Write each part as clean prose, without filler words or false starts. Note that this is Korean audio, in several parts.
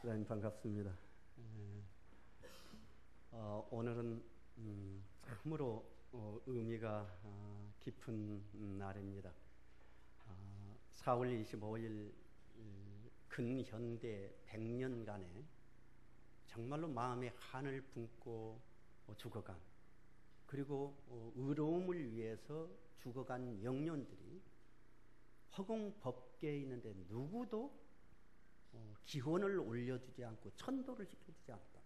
부장님 반갑습니다. 오늘은 참으로 의미가 깊은 날입니다. 4월 25일 근현대 100년간에 정말로 마음에 한을 품고 죽어간, 그리고 의로움을 위해서 죽어간 영혼들이 허공법계에 있는데 누구도 기원을 올려주지 않고 천도를 시켜주지 않았다.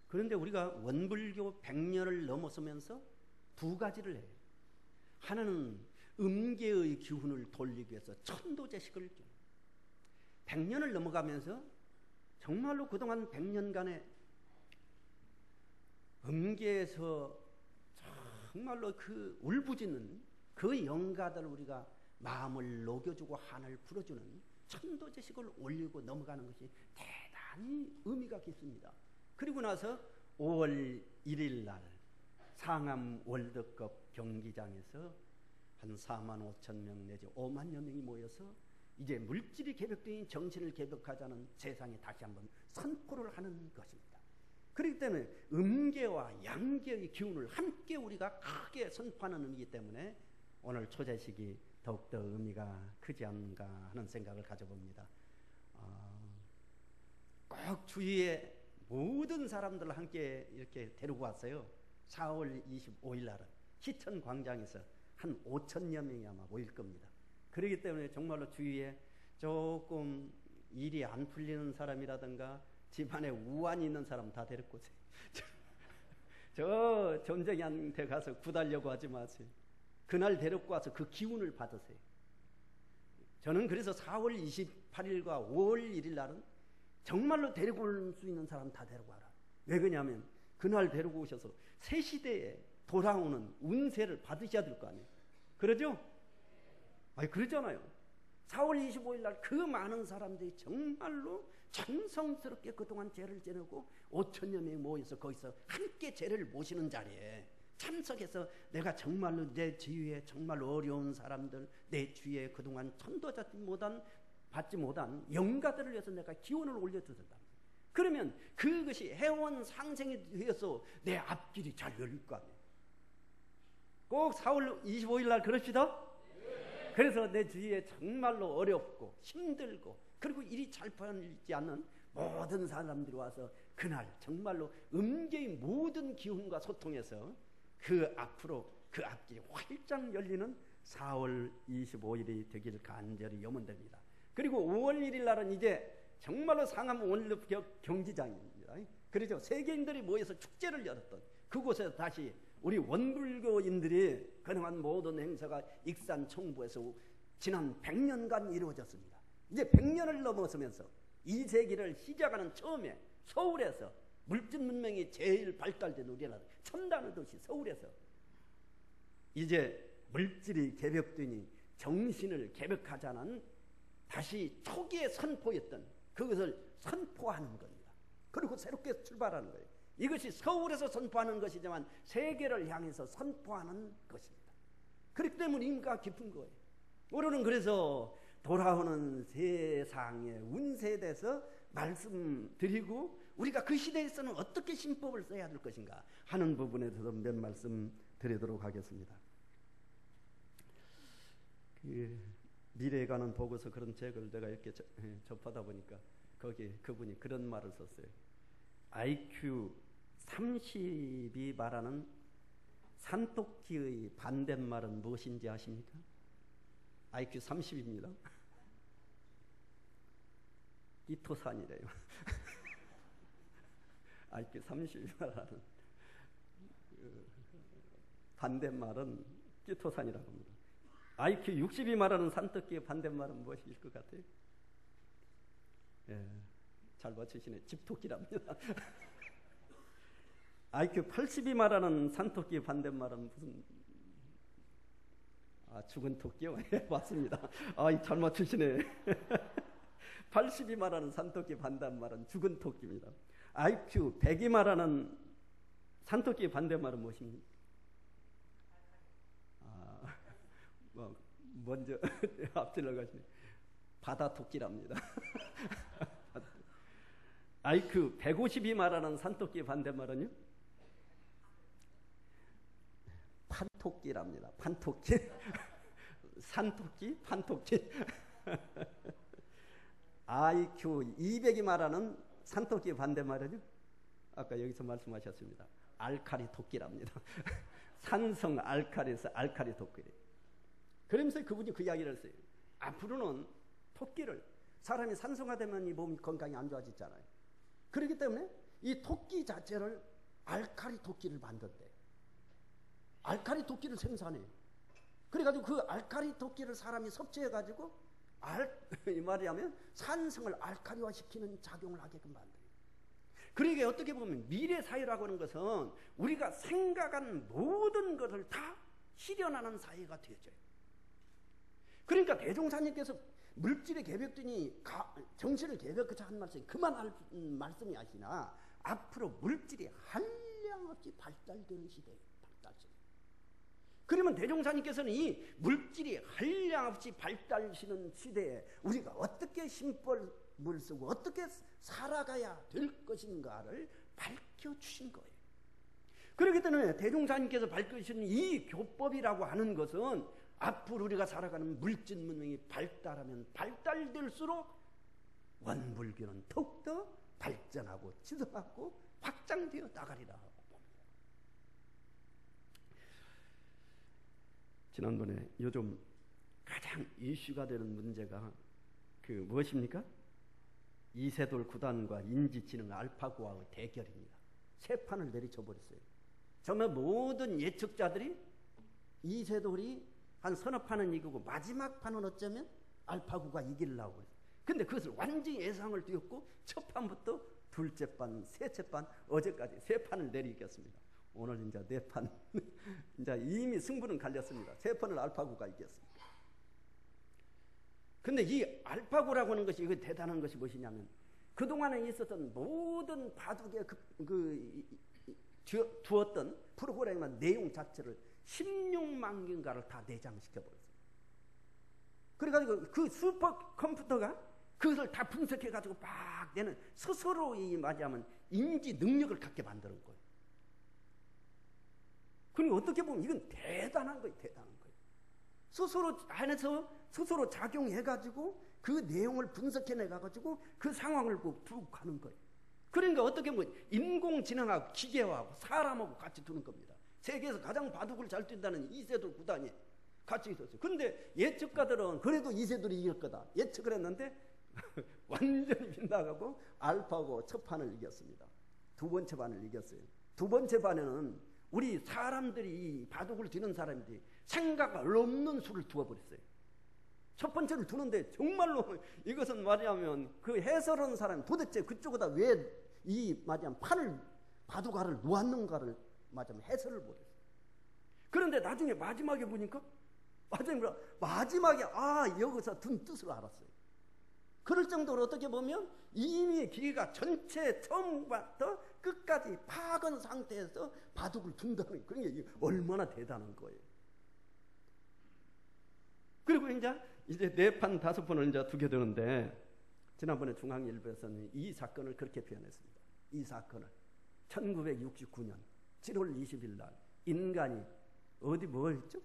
그런데 우리가 원불교 100년을 넘어서면서 두 가지를 해요. 하나는 음계의 기운을 돌리기 위해서 천도제식을 줘. 100년을 넘어가면서 정말로 그동안 100년간의 음계에서 정말로 그 울부짖는 그 영가들을 우리가 마음을 녹여주고 한을 풀어주는 천도제식을 올리고 넘어가는 것이 대단히 의미가 깊습니다. 그리고 나서 5월 1일 날 상암 월드컵 경기장에서 한 4만 5천 명 내지 5만여 명이 모여서 이제 물질이 개벽되니 정신을 개벽하자는 세상에 다시 한번 선포를 하는 것입니다. 그렇기 때문에 음계와 양계의 기운을 함께 우리가 크게 선포하는 의미이기 때문에 오늘 초제식이 더욱더 의미가 크지 않은가 하는 생각을 가져봅니다. 꼭 주위에 모든 사람들을 함께 이렇게 데리고 왔어요. 4월 25일 날은 시천 광장에서 한 5천여 명이 아마 모일 겁니다. 그렇기 때문에 정말로 주위에 조금 일이 안 풀리는 사람이라든가 집안에 우환이 있는 사람 다 데리고 오세요. 저 점쟁이한테 가서 구달려고 하지 마세요. 그날 데리고 와서 그 기운을 받으세요. 저는 그래서 4월 28일과 5월 1일 날은 정말로 데리고 올 수 있는 사람 다 데리고 와라. 왜 그러냐면 그날 데리고 오셔서 새 시대에 돌아오는 운세를 받으셔야 될 거 아니에요. 그러죠? 아니 그러잖아요. 4월 25일 날 그 많은 사람들이 정말로 정성스럽게 그동안 제를 지내고 5천여 명이 모여서 거기서 함께 제를 모시는 자리에 참석해서 내가 정말로 내 주위에 정말 어려운 사람들, 내 주위에 그동안 받지 못한 영가들을 위해서 내가 기원을 올려주었다. 그러면 그것이 해원 상생이 되어서 내 앞길이 잘 열릴 거 아니에요. 꼭 4월 25일 날 그럽시다. 네. 그래서 내 주위에 정말로 어렵고 힘들고 그리고 일이 잘 풀리지 않는 모든 사람들이 와서 그날 정말로 음계의 모든 기운과 소통해서 그 앞으로 그 앞길이 활짝 열리는 4월 25일이 되기를 간절히 염원됩니다. 그리고 5월 1일 날은 이제 정말로 상암 월드컵 경기장입니다. 그렇죠. 세계인들이 모여서 축제를 열었던 그곳에서 다시 우리 원불교인들이 그동안 모든 행사가 익산 청부에서 지난 100년간 이루어졌습니다. 이제 100년을 넘어서면서 이 세기를 시작하는 처음에 서울에서 물질 문명이 제일 발달된 우리나라 첨단의 도시 서울에서 이제 물질이 개벽되니 정신을 개벽하자는 다시 초기에 선포했던 그것을 선포하는 겁니다. 그리고 새롭게 출발하는 거예요. 이것이 서울에서 선포하는 것이지만 세계를 향해서 선포하는 것입니다. 그렇기 때문에 의미가 깊은 거예요. 우리는 그래서 돌아오는 세상의 운세에 대해서 말씀드리고 우리가 그 시대에서는 어떻게 신법을 써야 될 것인가 하는 부분에 대해서 몇 말씀 드리도록 하겠습니다. 미래에 관한 보고서 그런 책을 내가 이렇게 접하다 보니까 거기에 그분이 그런 말을 썼어요. IQ 30이 말하는 산토끼의 반대말은 무엇인지 아십니까? IQ 30입니다. 끼토산이래요. IQ 30이 말하는 반대말은 끼토산이라고 합니다. IQ 60이 말하는 산토끼의 반대말은 무엇일 것 같아요? 예, 잘 맞추시네. 집토끼랍니다. IQ 80이 말하는 산토끼의 반대말은 무슨? 죽은 토끼요? 예, 맞습니다. 잘 맞추시네. 80이 말하는 산토끼의 반대말은 죽은 토끼입니다. IQ 100이 말하는 산토끼의 반대말은 무엇입니까? 먼저 앞질러 가시네. 바다 토끼랍니다. IQ 150이 말하는 산토끼의 반대말은요? 판토끼랍니다. 판토끼. 산토끼, 판토끼. IQ 200이 말하는 산토끼의 반대말은요? 아까 여기서 말씀하셨습니다. 알카리 토끼랍니다. 산성 알카리에서 알카리 토끼. 그러면서 그분이 그 이야기를 했어요. 앞으로는 토끼를, 사람이 산성화되면 이 몸 건강이 안 좋아지잖아요. 그렇기 때문에 이 토끼 자체를 알카리 토끼를 만든대. 알카리 토끼를 생산해. 그래가지고 그 알카리 토끼를 사람이 섭취해가지고 이 말이라면 산성을 알카리화 시키는 작용을 하게끔 만들어요. 그러니까 어떻게 보면 미래 사회라고 하는 것은 우리가 생각한 모든 것을 다 실현하는 사회가 되어져요. 그러니까 대종사님께서 물질의 개벽되니 정신을 개벽하자 한 말씀이 그만할 말씀이 아시나 앞으로 물질이 한량없이 발달되는 시대예요. 발달시대. 그러면 대종사님께서는 이 물질이 한량없이 발달시는 시대에 우리가 어떻게 심벌을 쓰고 어떻게 살아가야 될 것인가를 밝혀주신 거예요. 그렇기 때문에 대종사님께서 밝혀주신 이 교법이라고 하는 것은 앞으로 우리가 살아가는 물질 문명이 발달하면 발달될수록 원불교는 더욱더 발전하고 지성하고 확장되어 나가리라 하고 봅니다. 지난번에 요즘 가장 이슈가 되는 문제가 그 무엇입니까? 이세돌 구단과 인지지능 알파고와의 대결입니다. 세 판을 내리쳐 버렸어요. 정말 모든 예측자들이 이세돌이 한 서너 판은 이기고 마지막 판은 어쩌면 알파고가 이기려고 그랬어요. 근데 그것을 완전히 예상을 뛰었고 첫 판부터 둘째 판, 셋째 판, 어제까지 세 판을 내리겠습니다. 오늘 이제 네 판. 이제 이미 승부는 갈렸습니다. 세 판을 알파고가 이겼습니다. 근데 이 알파고라고 하는 것이 이거 대단한 것이 무엇이냐면 그동안에 있었던 모든 바둑에 두었던 프로그램의 내용 자체를 16만 개인가를 다 내장시켜버렸어요. 그래가지고 그 슈퍼컴퓨터가 그것을 다 분석해가지고 막 내는 스스로 이 맞이하면 인지 능력을 갖게 만드는 거예요. 그러니까 어떻게 보면 이건 대단한 거예요. 대단한 거예요. 스스로 안에서 스스로 작용해가지고 그 내용을 분석해내가지고 그 상황을 쭉 가는 거예요. 그러니까 어떻게 보면 인공지능하고 기계하고 사람하고 같이 두는 겁니다. 세계에서 가장 바둑을 잘 뛴다는 이세돌 구단이 같이 있었어요. 그런데 예측가들은 그래도 이세돌이 이길 거다 예측을 했는데 완전히 빗나가고 알파고 첫 판을 이겼습니다. 두 번째 판을 이겼어요. 두 번째 판에는 우리 사람들이 바둑을 두는 사람들이 생각을 없는 수를 두어버렸어요. 첫 번째를 두는데 정말로 이것은 말하자면 그 해설하는 사람이 도대체 그쪽에다 왜 이 말하자면 판을 바둑알을 놓았는가를 말하자면 해설을 못했어요. 그런데 나중에 마지막에 보니까 마지막에 여기서 둔 뜻을 알았어요. 그럴 정도로 어떻게 보면 이미 기계가 전체 처음부터 끝까지 파악한 상태에서 바둑을 둔다는 그런 게 얼마나 대단한 거예요. 그리고 이제 네 판 다섯 판을 이제 두게 되는데 지난번에 중앙일보에서는 이 사건을 그렇게 표현했습니다. 이 사건을 1969년 7월 20일 날 인간이 어디 뭐 했죠?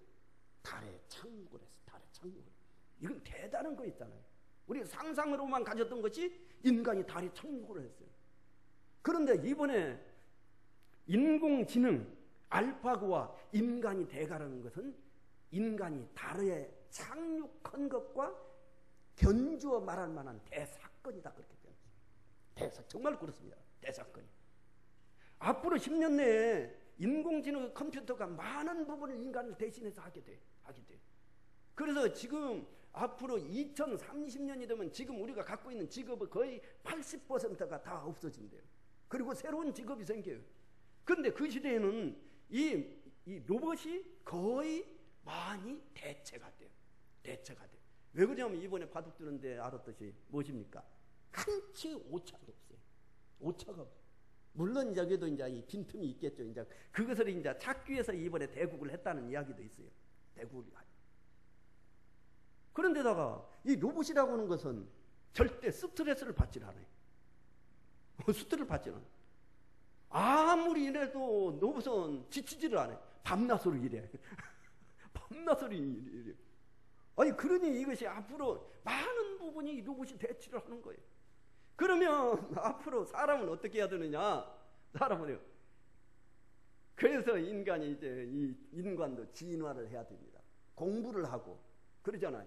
달에 착륙을 했어요. 달에 착륙을. 이건 대단한 거 있잖아요. 우리가 상상으로만 가졌던 것이 인간이 달에 착륙을 했어요. 그런데 이번에 인공지능 알파고와 인간이 대가라는 것은 인간이 달에 착륙한 것과 견주어 말할 만한 대사건이다 그렇게 표현했어요. 정말 그렇습니다. 대사건이. 앞으로 10년 내에 인공지능 컴퓨터가 많은 부분을 인간을 대신해서 하게 돼. 그래서 지금 앞으로 2030년이 되면 지금 우리가 갖고 있는 직업의 거의 80%가 다 없어진대요. 그리고 새로운 직업이 생겨요. 그런데 그 시대에는 이 로봇이 거의 많이 대체가 돼요. 왜 그러냐면 이번에 바둑 두는데 알았듯이 무엇입니까? 한치 오차도 없어요. 오차가 없어요. 물론 여기도 이제 이 빈틈이 있겠죠. 이제 그것을 이제 찾기 위해서 이번에 대국을 했다는 이야기도 있어요. 대국을. 그런데다가 이 로봇이라고 하는 것은 절대 스트레스를 받지 않아요. 수트를 받지는. 아무리 일해도 노부선 지치지를 않아요. 밤낮으로 일해. 밤낮으로 일해. 아니 그러니 이것이 앞으로 많은 부분이 로봇이 대치를 하는 거예요. 그러면 앞으로 사람은 어떻게 해야 되느냐? 사람은요. 그래서 인간이 이제 이 인간도 진화를 해야 됩니다. 공부를 하고 그러잖아요.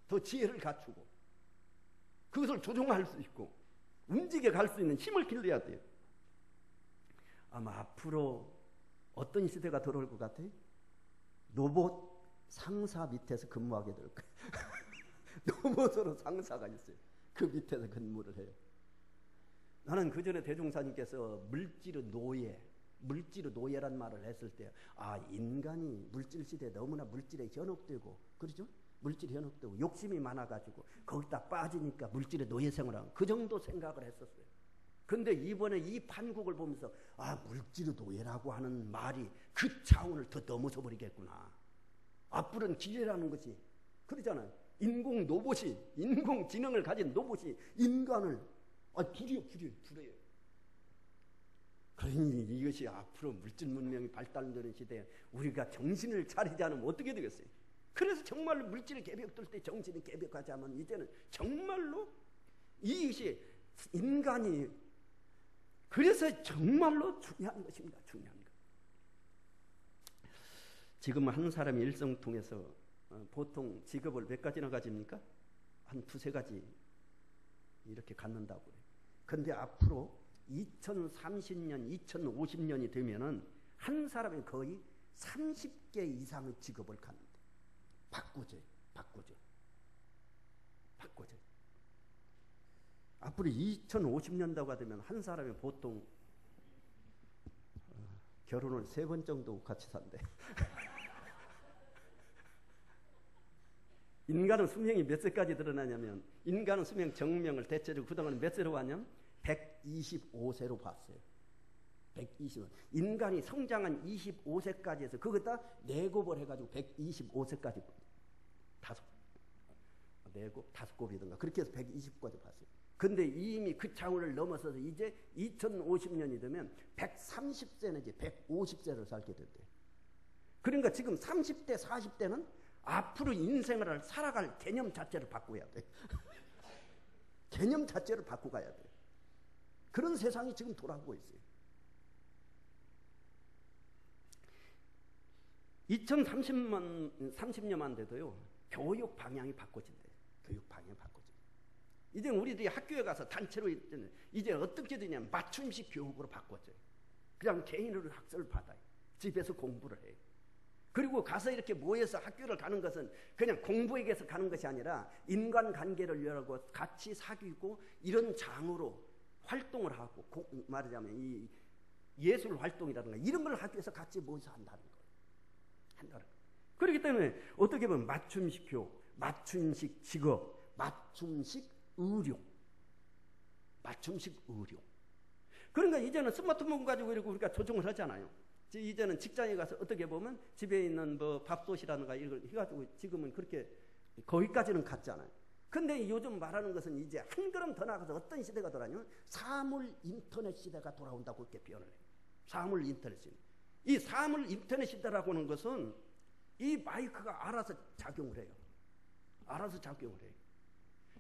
더 지혜를 갖추고 그것을 조종할 수 있고 움직여 갈 수 있는 힘을 길러야 돼요. 아마 앞으로 어떤 시대가 들어올 것 같아요? 로봇 상사 밑에서 근무하게 될 거예요. 로봇으로 상사가 있어요. 그 밑에서 근무를 해요. 나는 그 전에 대종사님께서 물질의 노예란 말을 했을 때, 아, 인간이 물질 시대에 너무나 물질에 현혹되고, 그러죠? 물질에 현혹되고, 욕심이 많아가지고, 거기다 빠지니까 물질의 노예 생활하고, 그 정도 생각을 했었어요. 근데 이번에 이 판국을 보면서, 아, 물질의 노예라고 하는 말이 그 차원을 더 넘어서 버리겠구나. 앞으로는 기회라는 것이, 그러잖아요. 인공지능을 가진 로봇이 인간을, 불해요. 그러니 이것이 앞으로 물질 문명이 발달되는 시대에 우리가 정신을 차리지 않으면 어떻게 되겠어요? 그래서 정말로 물질이 개벽될 때 정신이 개벽하지 않으면 이제는 정말로 이것이 인간이 그래서 정말로 중요한 것입니다. 중요한 것. 지금 한 사람이 일생 통해서 보통 직업을 몇 가지나 가집니까? 한 두세 가지 이렇게 갖는다고 해요. 근데 앞으로 2030년, 2050년이 되면은 한 사람이 거의 30개 이상의 직업을 갖는다. 바꾸죠. 앞으로 2050년도가 되면 한 사람이 보통 결혼을 3번 정도 같이 산대. 인간은 수명이 몇 세까지 드러나냐면 인간은 수명 정명을 대체적으로 그동안 몇 세로 왔냐면 125세로 봤어요. 125. 인간이 성장한 25세까지 해서 그것다 내곱을 해가지고 125세까지 다섯 곱이든가 그렇게 해서 120까지 봤어요. 근데 이미 그 차원을 넘어서서 이제 2050년이 되면 130세 내지 150세를 살게 된대요. 그러니까 지금 30대, 40대는 앞으로 인생을 살아갈 개념 자체를 바꿔야 돼. 개념 자체를 바꿔가야 돼. 그런 세상이 지금 돌아오고 있어요. 2030년만 돼도요, 교육 방향이 바꿔진대요. 교육 방향이 바꿔진대요. 이제 우리들이 학교에 가서 단체로 있잖아요. 이제 어떻게 되냐면 맞춤식 교육으로 바꿔져요. 그냥 개인으로 학습을 받아요. 집에서 공부를 해요. 그리고 가서 이렇게 모여서 학교를 가는 것은 그냥 공부에 위해서 가는 것이 아니라 인간관계를 열고 같이 사귀고 이런 장으로 활동을 하고 말하자면 이 예술 활동이라든가 이런 걸 하기 위해서 같이 모여서 한다는 거예요. 그렇기 때문에 어떻게 보면 맞춤식 교육, 맞춤식 직업, 맞춤식 의료. 그러니까 이제는 스마트폰 가지고 이렇게 우리가 조정을 하잖아요. 이제는 직장에 가서 어떻게 보면 집에 있는 뭐 밥솥이라든가 이걸 해가지고 지금은 그렇게 거기까지는 갔잖아요. 근데 요즘 말하는 것은 이제 한 걸음 더 나가서 어떤 시대가 돌아오냐면 사물 인터넷 시대가 돌아온다고 이렇게 표현을 해요. 사물 인터넷 시대. 이 사물 인터넷 시대라고 하는 것은 이 마이크가 알아서 작용을 해요.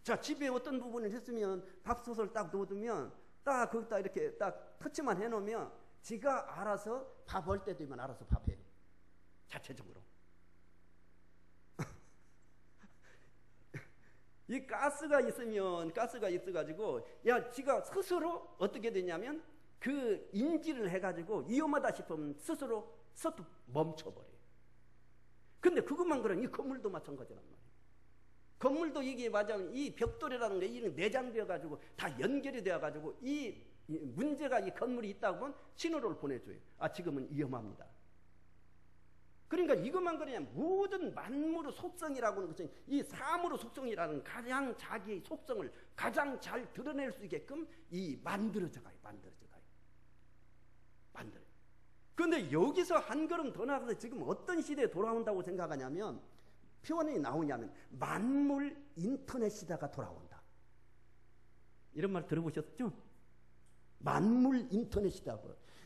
자, 집에 어떤 부분을 했으면 밥솥을 딱 놓으면 딱 거기다 이렇게 딱 터치만 해놓으면 지가 알아서 밥 할 때 되면 알아서 밥해요. 자체적으로. 이 가스가 있어가지고 야 지가 스스로 어떻게 되냐면 그 인지를 해가지고 위험하다 싶으면 스스로 멈춰버려요. 근데 그것만 그러면 이 건물도 마찬가지란 말이에요. 건물도 이게 맞아면 이 벽돌이라는 게 이런 내장되어가지고 다 연결이 되어가지고 이 문제가 이 건물이 있다고 하면 신호를 보내줘요. 아, 지금은 위험합니다. 그러니까 이것만 그러냐 모든 만물의 속성이라고 하는 것은 이 사물의 속성이라는 가장 자기의 속성을 가장 잘 드러낼 수 있게끔 이 만들어져 가요. 그런데 여기서 한 걸음 더 나가서 지금 어떤 시대에 돌아온다고 생각하냐면 표현이 나오냐면 만물 인터넷 시대가 돌아온다. 이런 말 들어보셨죠? 만물 인터넷이다.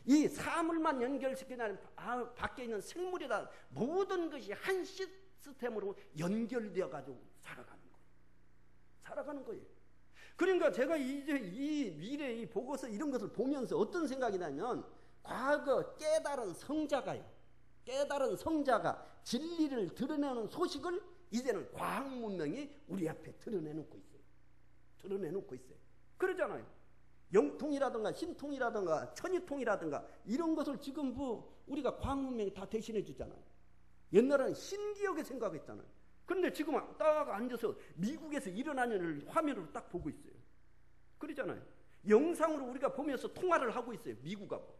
이 사물만 연결시키는 밖에 있는 생물이다. 모든 것이 한 시스템으로 연결되어 가지고 살아가는 거예요. 그러니까 제가 이제 이 미래 이 보고서 이런 것을 보면서 어떤 생각이 나면, 과거 깨달은 성자가 진리를 드러내는 소식을 이제는 과학 문명이 우리 앞에 드러내놓고 있어요. 그러잖아요. 영통이라든가 신통이라든가 천이통이라든가 이런 것을 지금 우리가 과학 문명이 다 대신해 주잖아요. 옛날에는 신기하게 생각했잖아요. 그런데 지금 딱 앉아서 미국에서 일어나는 일을 화면으로 딱 보고 있어요. 그러잖아요. 영상으로 우리가 보면서 통화를 하고 있어요. 미국하고.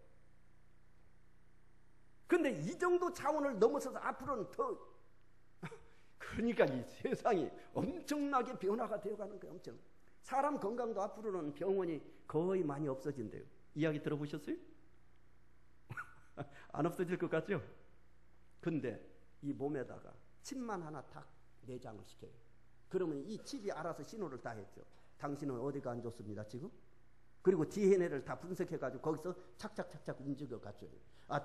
그런데 이 정도 차원을 넘어서서 앞으로는 더 그러니까 이 세상이 엄청나게 변화가 되어가는 거예요. 엄청. 사람 건강도 앞으로는 병원이 거의 많이 없어진대요. 이야기 들어보셨어요? 안 없어질 것 같죠? 근데 이 몸에다가 칩만 하나 탁 내장을 시켜요. 그러면 이 칩이 알아서 신호를 다 했죠. 당신은 어디가 안 좋습니다 지금? 그리고 DNA를 다 분석해가지고 거기서 착착착착 움직여가지고,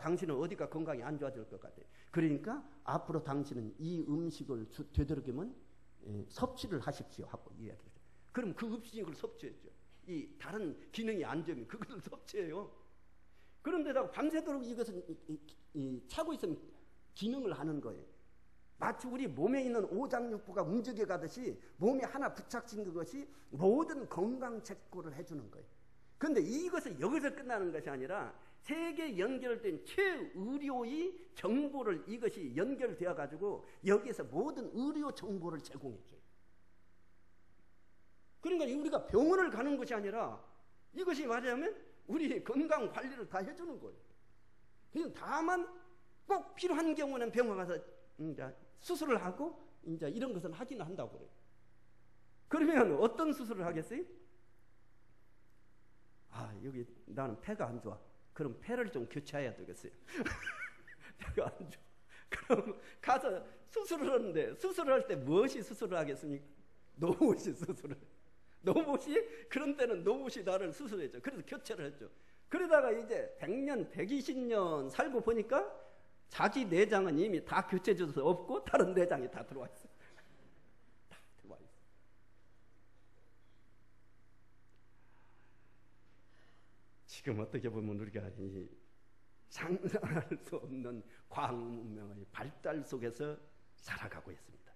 당신은 어디가 건강이 안 좋아질 것 같아요. 그러니까 앞으로 당신은 이 음식을 되도록이면 섭취를 하십시오 하고 이야기를 해요. 그럼 그 음식을 섭취했죠. 이 다른 기능이 안 되면 그것을 섭취해요. 그런데다가 밤새도록 이것은 차고 있으면 기능을 하는 거예요. 마치 우리 몸에 있는 오장육부가 움직여 가듯이 몸에 하나 부착된 것이 모든 건강 체크를 해주는 거예요. 그런데 이것은 여기서 끝나는 것이 아니라 세계 연결된 최의료의 정보를 이것이 연결되어 가지고 여기에서 모든 의료 정보를 제공해줘요. 그러니까 우리가 병원을 가는 것이 아니라 이것이 말하자면 우리 건강 관리를 다 해주는 거예요. 그냥 다만 꼭 필요한 경우는 병원 가서 이제 수술을 하고 이제 이런 것은 하기는 한다고 그래요. 그러면 어떤 수술을 하겠어요? 여기 나는 폐가 안 좋아. 그럼 폐를 좀 교체해야 되겠어요. 폐가 안 좋아. 그럼 가서 수술을 하는데 수술을 할 때 무엇이 수술을 하겠습니까? 노봇이 수술을. 노봇이 그런 때는 노봇이 나를 수술했죠. 그래서 교체를 했죠. 그러다가 이제 100년, 120년 살고 보니까 자기 내장은 이미 다 교체돼서 없고 다른 내장이 다 들어와 있어요. 다 들어와 있어요. 지금 어떻게 보면 우리가 이 상상할 수 없는 과학 문명의 발달 속에서 살아가고 있습니다.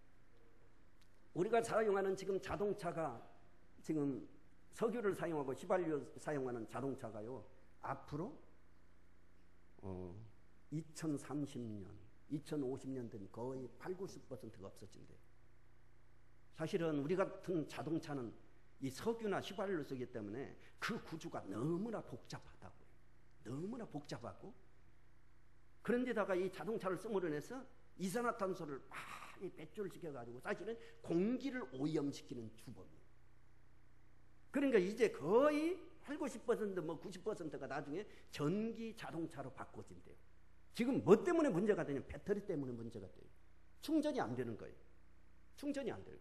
우리가 사용하는 지금 자동차가 지금 석유를 사용하고 휘발유 사용하는 자동차가요, 앞으로 2030년, 2050년 되면 거의 80~90%가 없어진대요. 사실은 우리 같은 자동차는 이 석유나 휘발유를 쓰기 때문에 그 구조가 너무나 복잡하다고요. 너무나 복잡하고, 그런데다가 이 자동차를 씀으로 인해서 이산화탄소를 많이 배출을 시켜가지고 사실은 공기를 오염시키는 주범이에요. 그러니까 이제 거의 80~90% 90%가 나중에 전기 자동차로 바꿔진대요. 지금 뭐 때문에 문제가 되냐면 배터리 때문에 문제가 돼요. 충전이 안 되는 거예요. 충전이 안 돼요.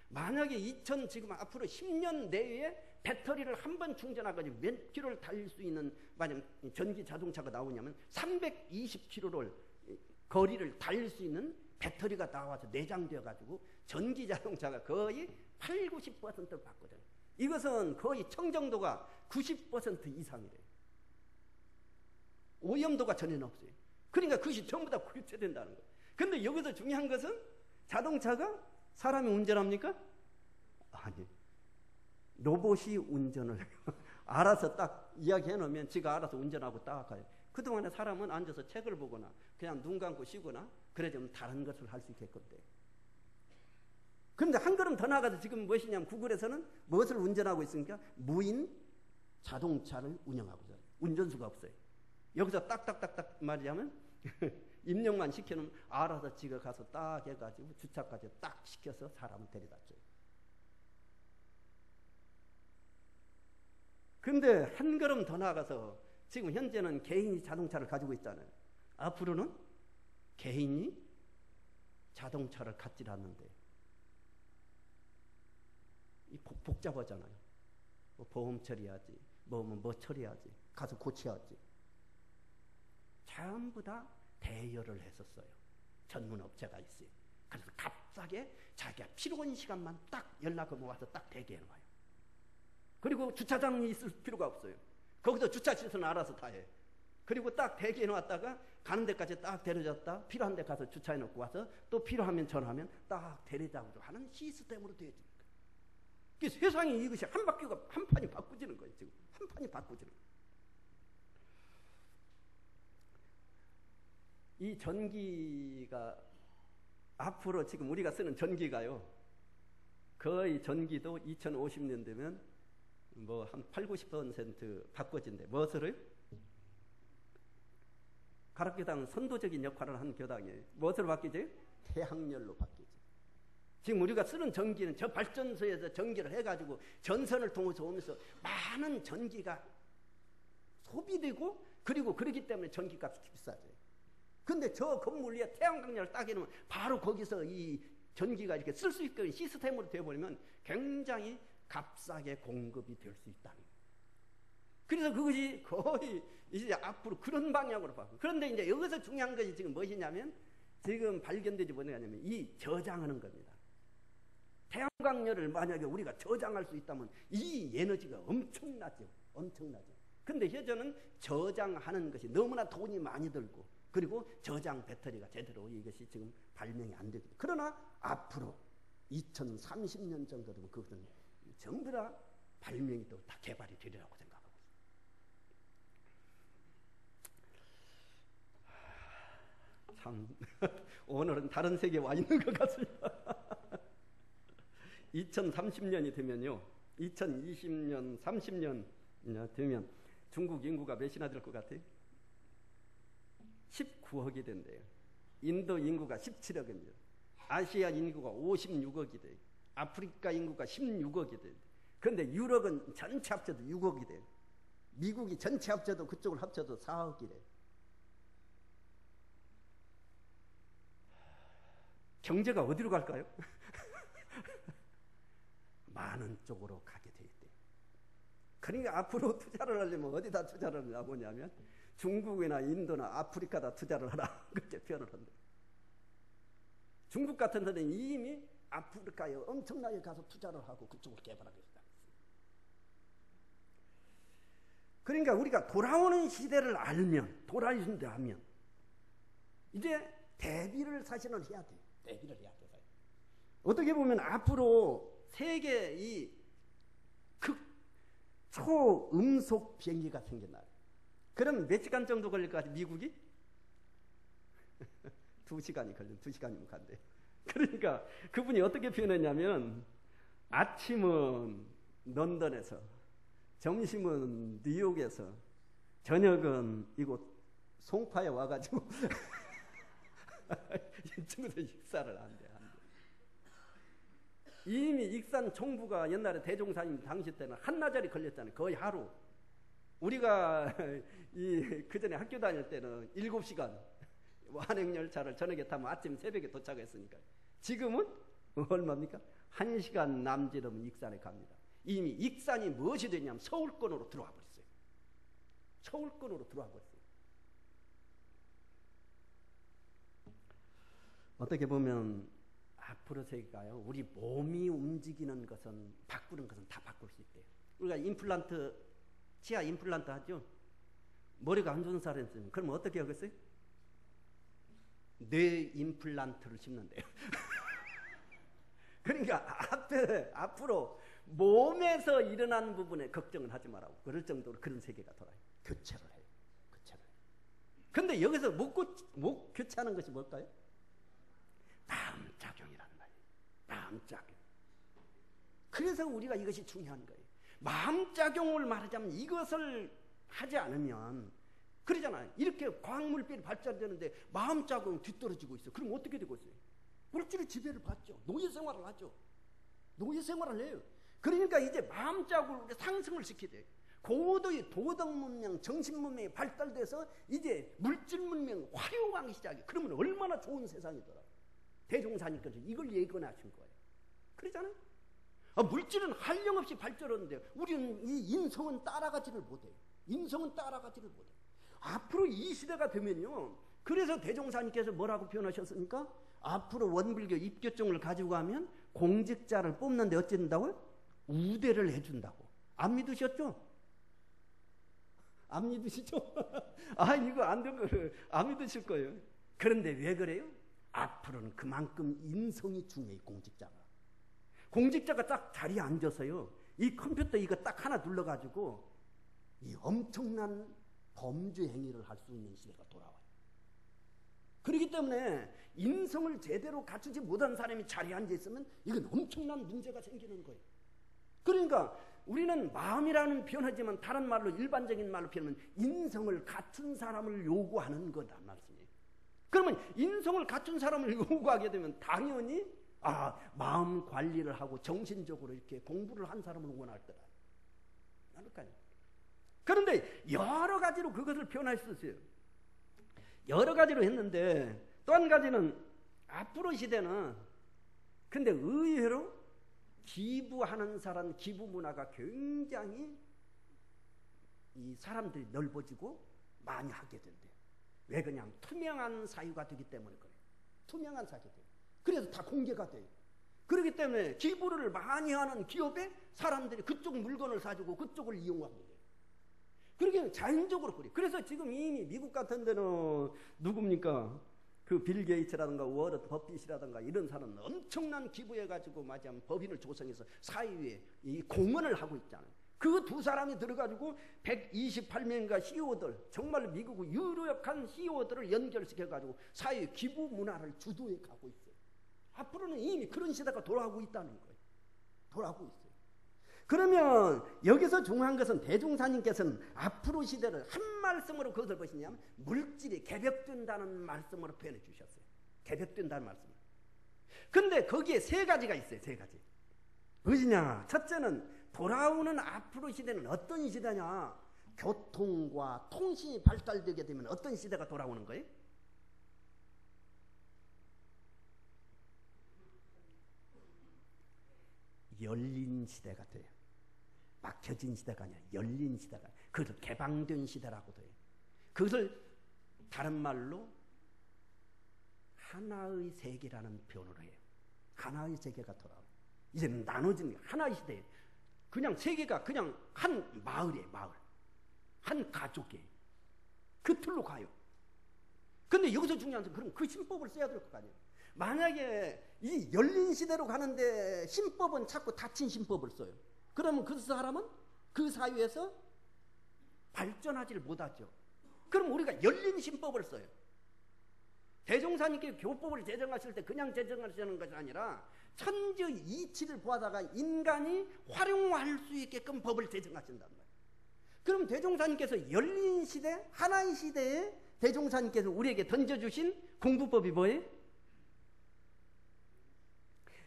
만약에 지금 앞으로 10년 내에 배터리를 한 번 충전해가지고 몇 킬로를 달릴 수 있는 만약 전기 자동차가 나오냐면 320킬로를 거리를 달릴 수 있는 배터리가 나와서 내장되어가지고 전기 자동차가 거의 80~90%를 바꿔줘요. 이것은 거의 청정도가 90% 이상이래요. 오염도가 전혀 없어요. 그러니까 그것이 전부 다 교체된다는 거예요. 근데 여기서 중요한 것은 자동차가 사람이 운전합니까? 아니, 로봇이 운전을 알아서 딱 이야기해 놓으면 지가 알아서 운전하고 딱 가요. 그동안에 사람은 앉아서 책을 보거나 그냥 눈 감고 쉬거나 그래야지 다른 것을 할 수 있게끔 돼요. 그런데 한 걸음 더 나가서 지금 무엇이냐면 구글에서는 무엇을 운전하고 있습니까? 무인 자동차를 운영하고 있어요. 운전수가 없어요. 여기서 딱딱딱딱 말하자면 입력만 시켜놓으면 알아서 지가 가서 딱 해가지고 주차까지 딱 시켜서 사람을 데려다 줘요. 근데 한 걸음 더 나가서 지금 현재는 개인이 자동차를 가지고 있잖아요. 앞으로는 개인이 자동차를 갖질 않는데 복잡하잖아요. 뭐 보험 처리해야지, 뭐 처리하지, 가서 고쳐야지. 전부 다 대여를 했었어요. 전문 업체가 있어요. 그래서 값싸게 자기가 필요한 시간만 딱 연락하면 와서 딱 대기해 놔요. 그리고 주차장이 있을 필요가 없어요. 거기서 주차 시설은 알아서 다 해. 그리고 딱 대기해 놨다가 가는 데까지 딱 데려줬다 필요한 데 가서 주차해 놓고 와서 또 필요하면 전화하면 딱 데려다오고 하는 시스템으로 되어 있는 거예요. 그래서 세상이 이것이 한 바퀴가 한 판이 바꾸지는 거예요. 지금 한 판이 바꾸지는 거예요. 이 전기가 앞으로 지금 우리가 쓰는 전기가요, 거의 전기도 2050년 되면 뭐 한 80~90% 바꿔진대. 무엇을? 가락교당은 선도적인 역할을 하는 교당이에요. 무엇으로 바뀌지? 태양열로 바뀌지. 지금 우리가 쓰는 전기는 저 발전소에서 전기를 해가지고 전선을 통해서 오면서 많은 전기가 소비되고, 그리고 그렇기 때문에 전기값이 비싸져요. 근데 저 건물 위에 태양광열을 딱 해놓으면 바로 거기서 이 전기가 이렇게 쓸 수 있게 시스템으로 되어버리면 굉장히 값싸게 공급이 될 수 있다는 거예요. 그래서 그것이 거의 이제 앞으로 그런 방향으로 바뀌고. 그런데 이제 여기서 중요한 것이 지금 무엇이냐면, 지금 발견되지 못하냐면 이 저장하는 겁니다. 태양광열을 만약에 우리가 저장할 수 있다면 이 에너지가 엄청나죠. 엄청나죠. 근데 현재는 저장하는 것이 너무나 돈이 많이 들고, 그리고 저장 배터리가 제대로 이것이 지금 발명이 안 되거든요. 그러나 앞으로 2030년 정도 되면 그것은 전부 다 발명이 또 다 개발이 되리라고 생각하고 있습니다. 참 오늘은 다른 세계에 와 있는 것 같습니다. 2030년이 되면요, 2020년, 30년 되면 중국 인구가 몇이나 될 것 같아요? 19억이 된대요. 인도 인구가 17억입니다. 아시아 인구가 56억이 돼요. 아프리카 인구가 16억이 돼요. 그런데 유럽은 전체 합쳐도 6억이 돼요. 미국이 전체 합쳐도 그쪽을 합쳐도 4억이래요. 경제가 어디로 갈까요? 많은 쪽으로 가게 돼 있대요. 그러니까 앞으로 투자를 하려면 어디다 투자를 하려고 하냐면 중국이나 인도나 아프리카다 투자를 하라, 그렇게 표현을 한다. 중국 같은 데는 이미 아프리카에 엄청나게 가서 투자를 하고 그쪽을 개발하고 있다. 그러니까 우리가 돌아오는 시대를 알면, 돌아오신다 하면 이제 대비를 사실은 해야 돼요. 대비를 해야 돼요. 어떻게 보면 앞으로 세계 이 초음속 비행기가 생겨나요. 그럼 몇 시간 정도 걸릴 것 같아요, 미국이? 2시간이 걸리면 2시간이면 간대요. 그러니까 그분이 어떻게 표현했냐면, 아침은 런던에서, 점심은 뉴욕에서, 저녁은 이곳 송파에 와가지고 이쪽에서 식사를 한대. 이미 익산 총부가 옛날에 대종사님 당시 때는 한나절이 걸렸잖아요. 거의 하루. 우리가 그 전에 학교 다닐 때는 7시간 완행열차를 저녁에 타면 아침 새벽에 도착했으니까. 지금은 얼마입니까? 1시간 남짓하면 익산에 갑니다. 이미 익산이 무엇이 되냐면 서울권으로 들어와 버렸어요. 서울권으로 들어와 버렸어요. 어떻게 보면 앞으로 세계가요, 우리 몸이 움직이는 것은, 바꾸는 것은 다 바꿀 수 있대요. 우리가 임플란트, 치아 임플란트 하죠? 머리가 안 좋은 사람은 그럼 어떻게 하겠어요? 뇌 임플란트를 심는데요. 그러니까 앞으로 몸에서 일어나는 부분에 걱정을 하지 말라고, 그럴 정도로 그런 세계가 돌아요. 교체를 해요. 교체를 해요. 근데 여기서 못 교체하는 것이 뭘까요? 마음작용이라는 말이에요. 마음작용. 그래서 우리가 이것이 중요한 거예요. 마음작용을 말하자면 이것을 하지 않으면, 그러잖아요. 이렇게 과학물질이 발달되는데 마음작용 뒤떨어지고 있어요. 그럼 어떻게 되고 있어요? 물질의 지배를 받죠. 노예생활을 하죠. 노예생활을 해요. 그러니까 이제 마음작용을 상승을 시켜야 돼요. 고도의 도덕문명, 정신문명이 발달돼서 이제 물질문명 활용하기 시작해요. 그러면 얼마나 좋은 세상이더라. 대종사님께서 이걸 예견하신 거예요. 그러잖아요. 물질은 한량없이 발전하는데 우리는 이 인성은 따라가지를 못해요. 인성은 따라가지를 못해요. 앞으로 이 시대가 되면요, 그래서 대종사님께서 뭐라고 표현하셨습니까? 앞으로 원불교 입교증을 가지고 가면 공직자를 뽑는데 어찌 된다고요? 우대를 해준다고. 안 믿으셨죠? 안 믿으시죠? 이거 안 믿으실 거예요. 그런데 왜 그래요? 앞으로는 그만큼 인성이 중요해요. 공직자가 딱 자리에 앉아서요, 이 컴퓨터 이거 딱 하나 눌러가지고 이 엄청난 범죄 행위를 할 수 있는 시대가 돌아와요. 그렇기 때문에 인성을 제대로 갖추지 못한 사람이 자리에 앉아 있으면 이건 엄청난 문제가 생기는 거예요. 그러니까 우리는 마음이라는 표현하지만 다른 말로, 일반적인 말로 표현하면 인성을 갖춘 사람을 요구하는 거다 말씀이에요. 그러면 인성을 갖춘 사람을 요구하게 되면 당연히 마음 관리를 하고 정신적으로 이렇게 공부를 한 사람을 원할 거다. 그런데 여러 가지로 그것을 표현할 수 있어요. 여러 가지로 했는데 또 한 가지는 앞으로 시대는 근데 의외로 기부하는 사람, 기부 문화가 굉장히 이 사람들이 넓어지고 많이 하게 된대요. 왜 그냥 투명한 사유가 되기 때문에 그래요. 투명한 사유가 돼요. 그래서 다 공개가 돼요. 그렇기 때문에 기부를 많이 하는 기업에 사람들이 그쪽 물건을 사주고 그쪽을 이용하고 돼요. 그렇게 자연적으로 그래요. 그래서 지금 이미 미국 같은 데는 누굽니까? 그 빌 게이츠라든가 워런 버핏이라든가 이런 사람은 엄청난 기부해가지고 마지막 법인을 조성해서 사회에 이 공헌을 하고 있잖아요. 그 두 사람이 들어가지고 128명인가 CEO들, 정말 미국 유력한 CEO들을 연결시켜가지고 사회 기부 문화를 주도해 가고 있어요. 앞으로는 이미 그런 시대가 돌아오고 있다는 거예요. 돌아오고 있어요. 그러면 여기서 중요한 것은 대종사님께서는 앞으로 시대를 한 말씀으로 그것을 보시냐면 물질이 개벽된다는 말씀으로 표현해 주셨어요. 개벽된다는 말씀. 근데 거기에 세 가지가 있어요. 세 가지. 무엇이냐? 첫째는 돌아오는 앞으로 시대는 어떤 시대냐? 교통과 통신이 발달되게 되면 어떤 시대가 돌아오는 거예요? 열린 시대가 돼요. 막혀진 시대가 아니라 열린 시대가, 그것을 개방된 시대라고도 해요. 그것을 다른 말로 하나의 세계라는 표현으로 해요. 하나의 세계가 돌아와요. 이제는 나눠진 하나의 시대예요. 그냥 세계가 그냥 한 마을이에요. 마을. 한 가족이에요. 그 틀로 가요. 근데 여기서 중요한 것은 그럼 그 신법을 써야 될 거 아니에요. 만약에 이 열린 시대로 가는데 신법은 자꾸 닫힌 신법을 써요. 그러면 그 사람은 그 사회에서 발전하지를 못하죠. 그럼 우리가 열린 신법을 써요. 대종사님께 교법을 제정하실 때 그냥 제정하시는 것이 아니라 천지 이치를 보아다가 인간이 활용할 수 있게끔 법을 제정하신단 말이에요. 그럼 대종사님께서 열린 시대, 하나의 시대에 대종사님께서 우리에게 던져주신 공부법이 뭐예요?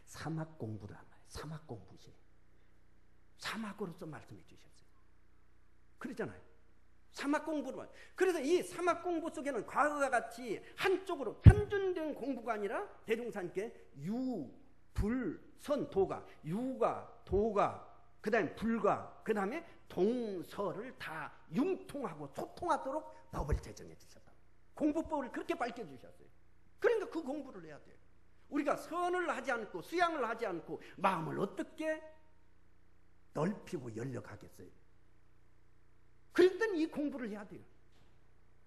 사막 공부란 말이에요. 사막 공부시. 사막으로서 말씀해 주셨어요. 그러잖아요. 사막 공부로. 그래서 이 사막 공부 속에는 과거와 같이 한쪽으로 편준된 공부가 아니라 대종사님께 유, 불, 선, 도가, 유가, 도가, 그 다음에 불가, 그 다음에 동서를 다 융통하고 소통하도록 법을 제정해 주셨다. 공부법을 그렇게 밝혀주셨어요. 그러니까 그 공부를 해야 돼요. 우리가 선을 하지 않고 수양을 하지 않고 마음을 어떻게 넓히고 열려가겠어요? 그럴 때는 이 공부를 해야 돼요.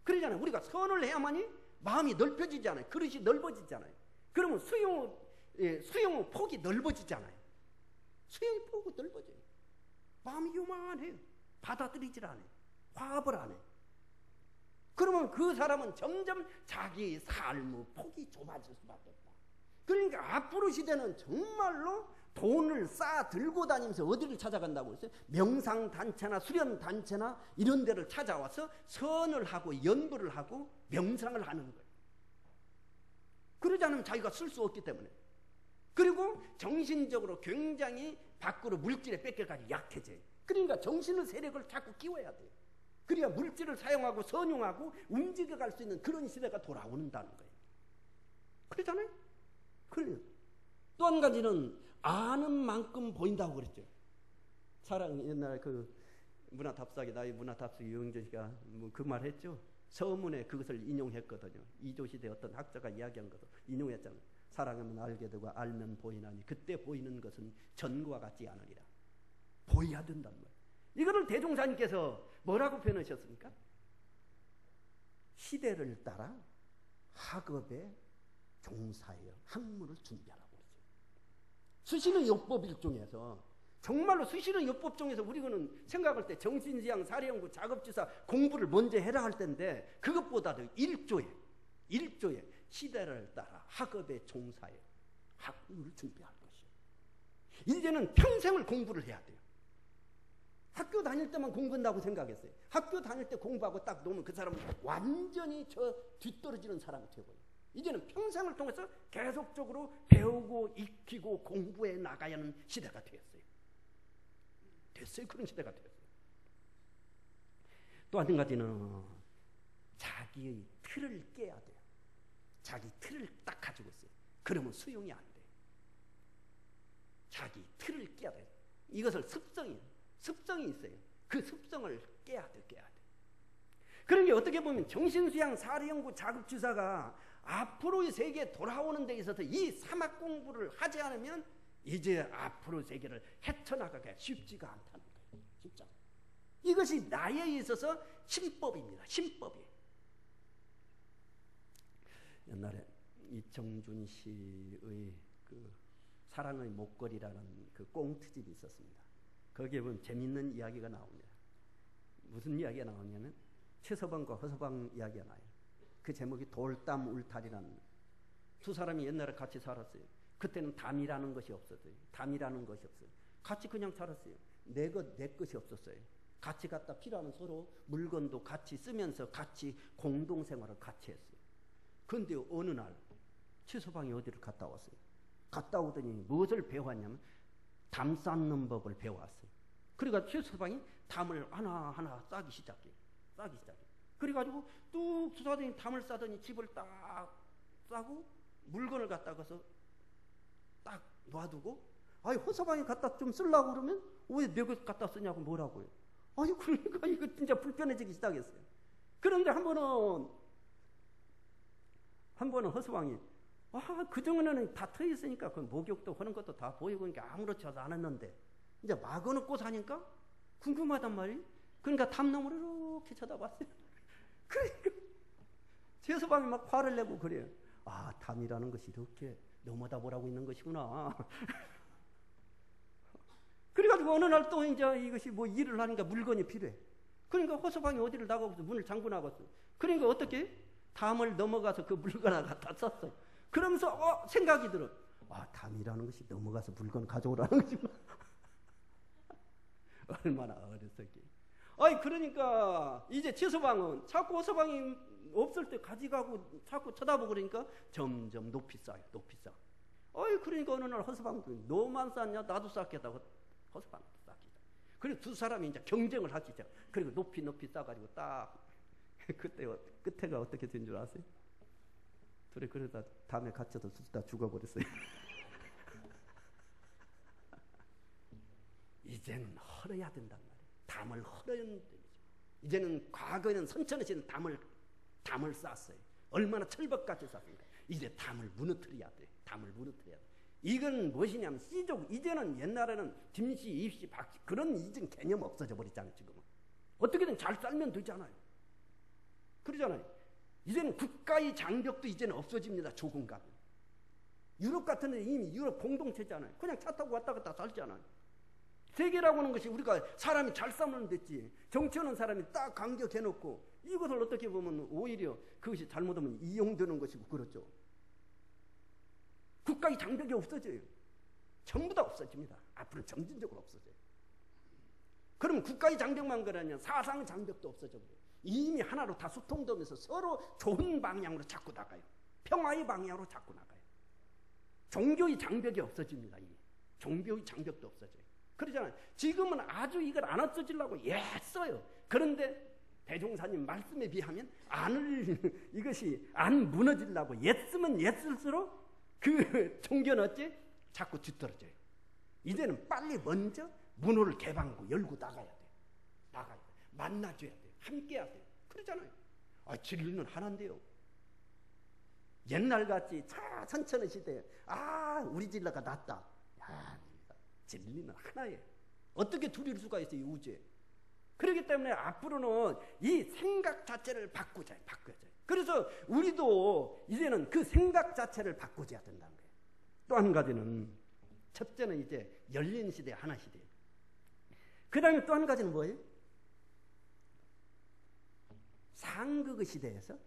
그러잖아요. 우리가 선을 해야만이 마음이 넓혀지잖아요. 그릇이 넓어지잖아요. 그러면 수용의 폭이 넓어지잖아요. 수용의 폭이 넓어져요. 마음이 요만해요. 받아들이질 않아요. 화합을 안 해요. 그러면 그 사람은 점점 자기 삶의 폭이 좁아질 수밖에 없다. 그러니까 앞으로 시대는 정말로 돈을 쌓아 들고 다니면서 어디를 찾아간다고 했어요? 명상단체나 수련단체나 이런 데를 찾아와서 선을 하고 연부를 하고 명상을 하는 거예요. 그러지 않으면 자기가 쓸 수 없기 때문에. 그리고 정신적으로 굉장히 밖으로 물질에 뺏겨가지고 약해져요. 그러니까 정신의 세력을 자꾸 키워야 돼요. 그래야 물질을 사용하고 선용하고 움직여갈 수 있는 그런 시대가 돌아온다는 거예요. 그러잖아요? 그래요. 또 한 가지는 아는 만큼 보인다고 그랬죠. 사랑 옛날 그 문화답사기 나의 문화답사기 유영준 씨가 뭐 그 말 했죠. 서문에 그것을 인용했거든요. 이조시대 어떤 학자가 이야기한 것을 인용했잖아요. 사랑하면 알게 되고 알면 보이나니 그때 보이는 것은 전과 같지 않으리라. 보여야 된다는 거예요. 이거를 대종사님께서 뭐라고 표현하셨습니까? 시대를 따라 학업에 종사하여 학문을 준비하라고 그러죠. 수시는 요법 중에서 정말로 수시는 요법 중에서 우리는 생각할 때 정신지향, 사례연구, 작업지사 공부를 먼저 해라 할 텐데 그것보다도 일조에 시대를 따라 학업에 종사해 학문을 준비할 것이에요. 이제는 평생을 공부를 해야 돼요. 학교 다닐 때만 공부한다고 생각했어요. 학교 다닐 때 공부하고 딱 놓으면 그 사람은 완전히 저 뒤떨어지는 사람이 되고요. 이제는 평생을 통해서 계속적으로 배우고 익히고 공부해 나가야 하는 시대가 되었어요. 그런 시대가 되었어요. 또 한 가지는 자기의 틀을 깨야 돼요. 자기 틀을 딱 가지고 있어요. 그러면 수용이 안 돼요. 자기 틀을 깨야 돼요. 이것을 습성이 있어요. 그 습성을 깨야 돼. 그런 게 어떻게 보면 정신수양, 사례연구, 작업주사가 앞으로의 세계에 돌아오는 데 있어서 이 사막 공부를 하지 않으면 이제 앞으로 세계를 헤쳐나가기가 쉽지가 않다는 거예요. 진짜. 이것이 나에 있어서 신법입니다. 신법이에요. 옛날에 이청준 씨의 그 사랑의 목걸이라는 그 꽁트집이 있었습니다. 거기에 보면 재밌는 이야기가 나옵니다. 무슨 이야기가 나오냐면 최서방과 허서방 이야기가 나요. 그 제목이 돌담 울타리라는. 두 사람이 옛날에 같이 살았어요. 그때는 담이라는 것이 없었어요. 같이 그냥 살았어요. 내 것이 없었어요. 같이 갖다 필요하면 서로 물건도 같이 쓰면서 같이 공동생활을 같이 했어요. 그런데 어느 날 최서방이 어디를 갔다 왔어요. 갔다 오더니 무엇을 배워왔냐면 담 쌓는 법을 배워왔어요. 그러니까 최서방이 담을 하나하나 싸기 시작해요. 그래가지고 뚝 쏟아더니 담을 싸더니 집을 딱 싸고 물건을 갖다 가서 딱 놔두고, 아니 허서방이 갖다 좀 쓰려고 그러면 왜 내 것 갖다 쓰냐고 뭐라고요. 아니 그러니까 이거 진짜 불편해지기 시작했어요. 그런데 한 번은 허서방이 그동안에는 다 트여 있으니까 그 목욕도 하는 것도 다 보이고 그러니까 아무렇지 않았는데 이제 막아놓고 사니까 궁금하단 말이에요. 그러니까 담너머로 이렇게 쳐다봤어요. 그러니까 최서방이 막 화를 내고 그래요. 담이라는 것이 이렇게 넘어다보라고 있는 것이구나. 그래가지고 어느 날 또 이제 이것이 뭐 일을 하니까 물건이 필요해. 그러니까 허서방이 어디를 나가고 문을 잠궈 나갔어. 그러니까 어떻게 담을 넘어가서 그 물건을 갖다 썼어. 그러면서 생각이 들어. 담이라는 것이 넘어가서 물건 가져오라는 것이구나. 얼마나 어렸었기. 그러니까 이제 최서방은 자꾸 허서방이 없을 때 가져가고 자꾸 쳐다보고 그러니까 점점 높이 쌓여. 그러니까 어느 날 허서방도 너만 쌓냐 나도 쌓겠다고 허서방도 쌓기다. 그리고 두 사람이 이제 경쟁을 하기 시작. 그리고 높이 쌓가지고 딱 그때 끝에가 어떻게 된 줄 아세요? 둘이 그러다 담에 갇혀서 다 죽어버렸어요. 이제는 헐어야 된단 말이에요. 담을 헐어야 된다. 이제는 과거에는 선천에서는 담을 쌓았어요. 얼마나 철벽같이 쌓습니까? 이제 담을 무너뜨려야 돼. 이건 무엇이냐면 씨족. 이제는 옛날에는 김씨, 입씨, 박씨 그런 이전 개념 없어져 버렸잖아요. 지금은 어떻게든 잘 살면 되잖아요. 그러잖아요. 이제는 국가의 장벽도 이제는 없어집니다. 조금 가면. 유럽 같은 데 이미 유럽 공동체잖아요. 그냥 차 타고 왔다 갔다 살잖아요. 세계라고 하는 것이 우리가 사람이 잘 싸우면 됐지. 정치하는 사람이 딱 간격해놓고 이것을 어떻게 보면 오히려 그것이 잘못하면 이용되는 것이고 그렇죠. 국가의 장벽이 없어져요. 전부 다 없어집니다. 앞으로 점진적으로 없어져요. 그럼 국가의 장벽만 그러냐 사상의 장벽도 없어져요. 이미 하나로 다 소통되면서 서로 좋은 방향으로 자꾸 나가요. 평화의 방향으로 자꾸 나가요. 종교의 장벽이 없어집니다. 이미. 종교의 장벽도 없어져요. 그러잖아요. 지금은 아주 이걸 안 없어지려고 애써요. 그런데 대종사님 말씀에 비하면 이것이 안 무너지려고 애쓰면 애쓸수록 그 종교는 어째? 자꾸 뒤떨어져요. 이제는 빨리 먼저 문호를 개방하고 열고 나가야 돼. 나가야 돼. 만나줘야 돼. 함께 해야 돼. 그러잖아요. 진리는 하나인데요. 옛날같이 천천히 시대에 우리 진리가 낫다. 진리는 하나예요. 어떻게 둘일 수가 있어요, 이 우주에. 그렇기 때문에 앞으로는 이 생각 자체를 바꿔줘야 돼요. 그래서 우리도 이제는 그 생각 자체를 바꿔줘야 된다는 거예요. 또 한 가지는, 첫째는 이제 열린 시대, 하나 시대. 그 다음에 또 한 가지는 뭐예요? 상극의 시대에서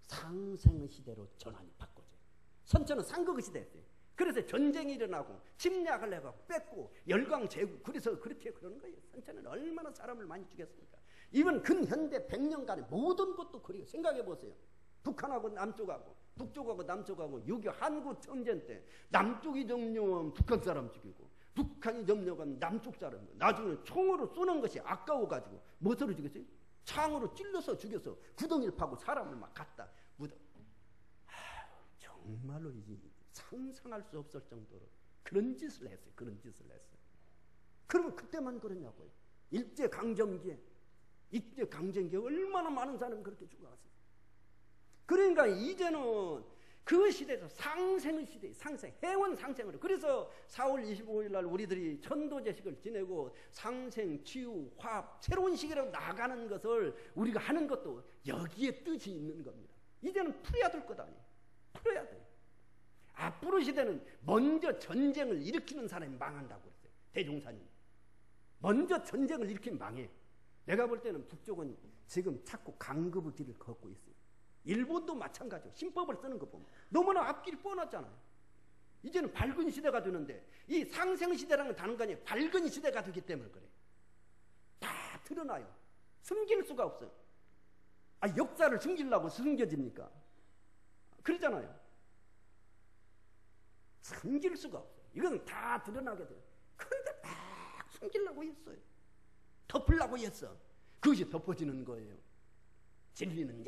상생의 시대로 전환이 바꿔져요. 선천은 상극의 시대였어요. 그래서 전쟁이 일어나고 침략을 해가고 뺏고 열광제국, 그래서 그렇게 그러는 거예요. 선천은 얼마나 사람을 많이 죽였습니까? 이번 근현대 100년간의 모든 것도 그래요. 생각해 보세요. 북한하고 남쪽하고 북쪽하고 남쪽하고 6.25 한국 전쟁 때 남쪽이 점령하면 북한 사람 죽이고 북한이 점령하면 남쪽 사람, 나중에 총으로 쏘는 것이 아까워가지고 무엇으로 죽였어요? 창으로 찔러서 죽여서 구덩이를 파고 사람을 막 갖다 묻어. 정말로 이제 상상할 수 없을 정도로 그런 짓을 했어요. 그런 짓을 했어요. 그러면 그때만 그러냐고요. 일제강점기에 얼마나 많은 사람이 그렇게 죽어갔어요. 그러니까 이제는 그 시대에서 상생의 시대에 해원 상생으로. 그래서 4월 25일 날 우리들이 천도제식을 지내고 상생, 치유, 화합, 새로운 시기로 나가는 것을 우리가 하는 것도 여기에 뜻이 있는 겁니다. 이제는 풀어야 될 것 아니에요. 풀어야 돼요. 앞으로 시대는 먼저 전쟁을 일으키는 사람이 망한다고 그랬어요. 대종사님. 먼저 전쟁을 일으키면 망해. 내가 볼 때는 북쪽은 지금 자꾸 강급의 길을 걷고 있어요. 일본도 마찬가지고 신법을 쓰는 거 보면 너무나 앞길이 뻔하잖아요. 이제는 밝은 시대가 되는데 이 상생 시대라는 단어가 아니라 밝은 시대가 되기 때문에 그래. 다 드러나요. 숨길 수가 없어요. 역사를 숨기려고 숨겨집니까? 그러잖아요. 숨길 수가 없어요. 이건 다 드러나게 돼요. 그런데 막 숨기려고 했어요. 덮으려고 했어. 그것이 덮어지는 거예요. 진리는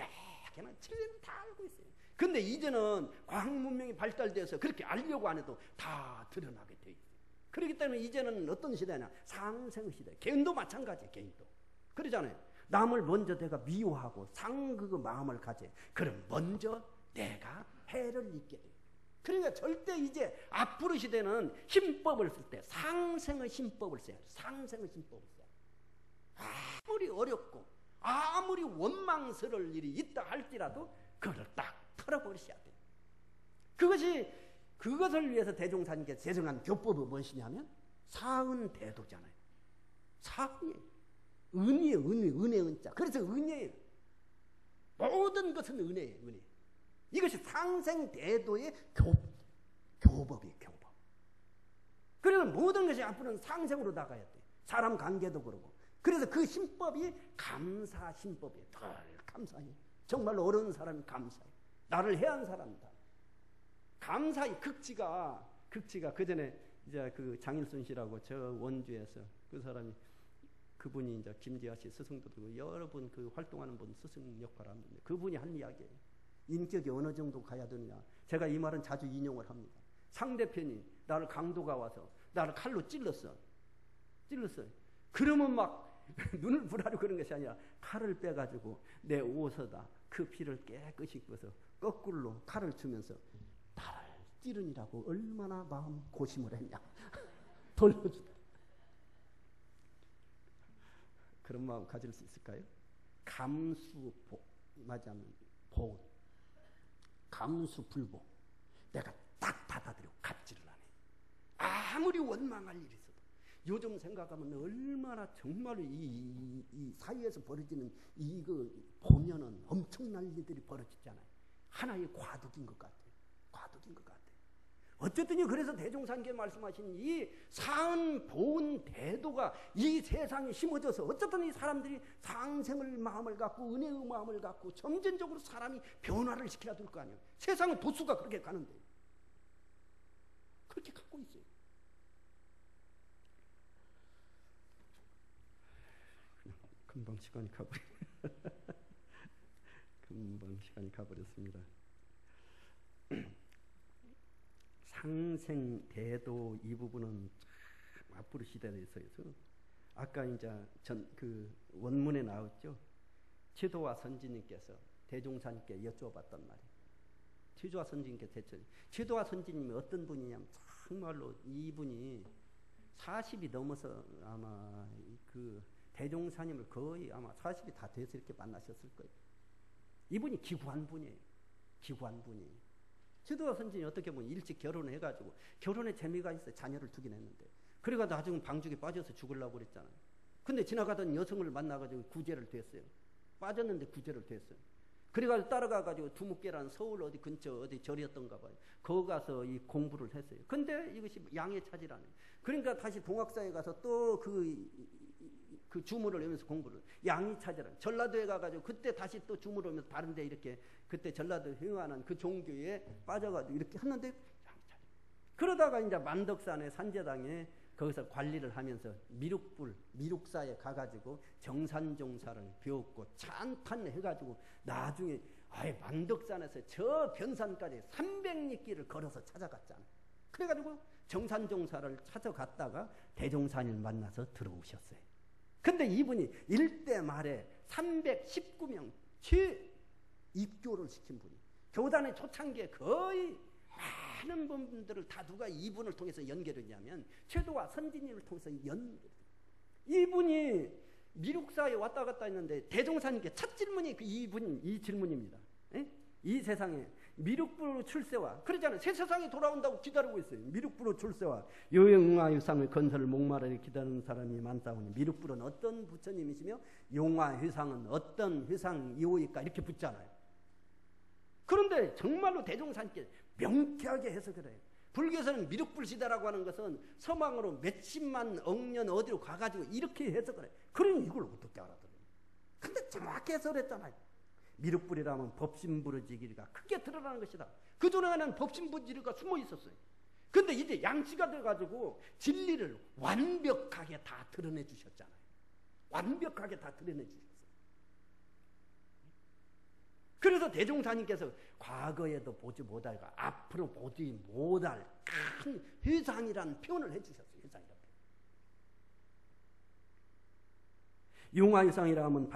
진리는 다 알고 있어요. 근데 이제는 과학 문명이 발달돼서 그렇게 알려고 안 해도 다 드러나게 돼 있어요. 그렇기 때문에 이제는 어떤 시대냐? 상생의 시대. 개인도 마찬가지예요. 개인도. 그러잖아요. 남을 먼저 내가 미워하고 상극의 마음을 가져. 그럼 먼저 내가 해를 입게 돼요. 그러니까 절대 이제 앞으로 시대는 힘법을 쓸 때 상생의 힘법을 써야 돼요. 상생의 힘법을 써야 돼요. 아무리 어렵고 아무리 원망스러울 일이 있다 할지라도 그걸 딱 털어버리셔야 돼요. 그것을 위해서 대종사님께서 제정한 교법은 무엇이냐면 사은대도잖아요. 사은이에요. 은이에요. 은혜 은자. 그래서 은혜예요. 모든 것은 은혜예요. 은혜. 이것이 상생대도의 교법이에요. 교법. 그래서 모든 것이 앞으로는 상생으로 나가야 돼요. 사람 관계도 그러고. 그래서 그 신법이 감사 신법이에요. 덜 감사해요. 정말로 어려운 사람이 감사해요. 나를 해한 사람이다. 감사의 극치가 그 전에 이제 그 장일순 씨라고 저 원주에서 그 사람이 그분이 이제 김지아 씨 스승도 되고 여러 분 그 활동하는 분 스승 역할을 하는데 그분이 한 이야기예요. 인격이 어느 정도 가야 되느냐. 제가 이 말은 자주 인용을 합니다. 상대편이 나를 강도가 와서 나를 칼로 찔렀어요. 그러면 막 눈을 부라리고 그런 것이 아니라 칼을 빼가지고 내 옷에다 그 피를 깨끗이 끄서 거꾸로 칼을 주면서 나를 찌르니라고 얼마나 마음 고심을 했냐. 돌려주다. 그런 마음 가질 수 있을까요? 맞이하면 보온. 감수불복. 내가 딱 받아들여 갑질을 하네. 아무리 원망할 일이 있어도 요즘 생각하면 얼마나 정말로 이 사회에서 벌어지는 이거 보면은 엄청난 일들이 벌어지잖아요. 하나의 과도기인 것 같아요. 어쨌든 그래서 대종사님께 말씀하신 이 사은 보은 대도가 이 세상에 심어져서 어쨌든 이 사람들이 상생의 마음을 갖고 은혜의 마음을 갖고 점진적으로 사람이 변화를 시켜야 될 거 아니에요. 세상은 도수가 그렇게 가는데 그렇게 갖고 있어요. 금방 시간이 가버렸습니다. 상생대도 이 부분은 앞으로 시대에 있어서 아까 이제 그 원문에 나왔죠. 최도화 선지님께서 대종사님께 여쭤봤단 말이에요. 최도화 선지님께 대처. 최도화 선지님이 어떤 분이냐면 정말로 이분이 40이 넘어서 아마 그 대종사님을 거의 아마 40이 다 돼서 이렇게 만나셨을 거예요. 이분이 기구한 분이에요. 기구한 분이에요. 최도화 선지는 어떻게 보면 일찍 결혼을 해가지고 결혼에 재미가 있어요. 자녀를 두긴 했는데. 그래가 나중에 방죽에 빠져서 죽으려고 그랬잖아요. 근데 지나가던 여성을 만나가지고 구제를 됐어요. 빠졌는데 구제를 됐어요. 그래가지고 따라가가지고 두묵계라는 서울 어디 근처 어디 절이었던가 봐요. 거기 가서 이 공부를 했어요. 근데 이것이 양의 차지라네. 그러니까 다시 동학사에 가서 또 그 주문을 하면서 공부를 양이 차지라. 전라도에 가가지고 그때 다시 또 주문을 하면서 다른데 이렇게 그때 전라도 행하는 그 종교에 빠져가지고 이렇게 했는데 양이 차지. 그러다가 이제 만덕산의 산제당에 거기서 관리를 하면서 미륵사에 가가지고 정산종사를 배웠고 찬탄해가지고 나중에 만덕산에서 저 변산까지 300리길을 걸어서 찾아갔잖아. 그래가지고 정산종사를 찾아갔다가 대종사님을 만나서 들어오셨어요. 근데 이분이 일대 말에 319명 입교를 시킨 분이 교단의 초창기에 거의 많은 분들을 다 누가 이분을 통해서 연결했냐면 최도화 선지님을 통해서 연결. 이분이 미륵사에 왔다 갔다 했는데 대종사님께 첫 질문이 이 질문입니다. 에? 이 세상에 미륵부로 출세와 그러잖아요. 새 세상이 돌아온다고 기다리고 있어요. 미륵부로 출세와 요영화유상의 건설을 목마르게 기다리는 사람이 많다오니 미륵부는 어떤 부처님이시며 용화회상은 어떤 회상이오이까 이렇게 묻잖아요. 그런데 정말로 대종사님께 명쾌하게 해석을 해요. 불교에서는 미륵불시대라고 하는 것은 서망으로 몇십만 억년 어디로 가가지고 이렇게 해석을 해요. 그러니 이걸 어떻게 알아들어요? 근데 정확히 해석을 했잖아요. 미륵불이라면 법신부르지기가 크게 드러나는 것이다. 그전에는 법신부르지기가 숨어 있었어요. 근데 이제 양치가 돼가지고 진리를 완벽하게 다 드러내 주셨잖아요. 완벽하게 다 드러내 주셨어요. 그래서 대종사님께서 과거에도 보지 못할까 앞으로 보지 못할 큰 회상이라는 표현을 해주셨어요. 회상이라는 표현. 용화유상이라 하면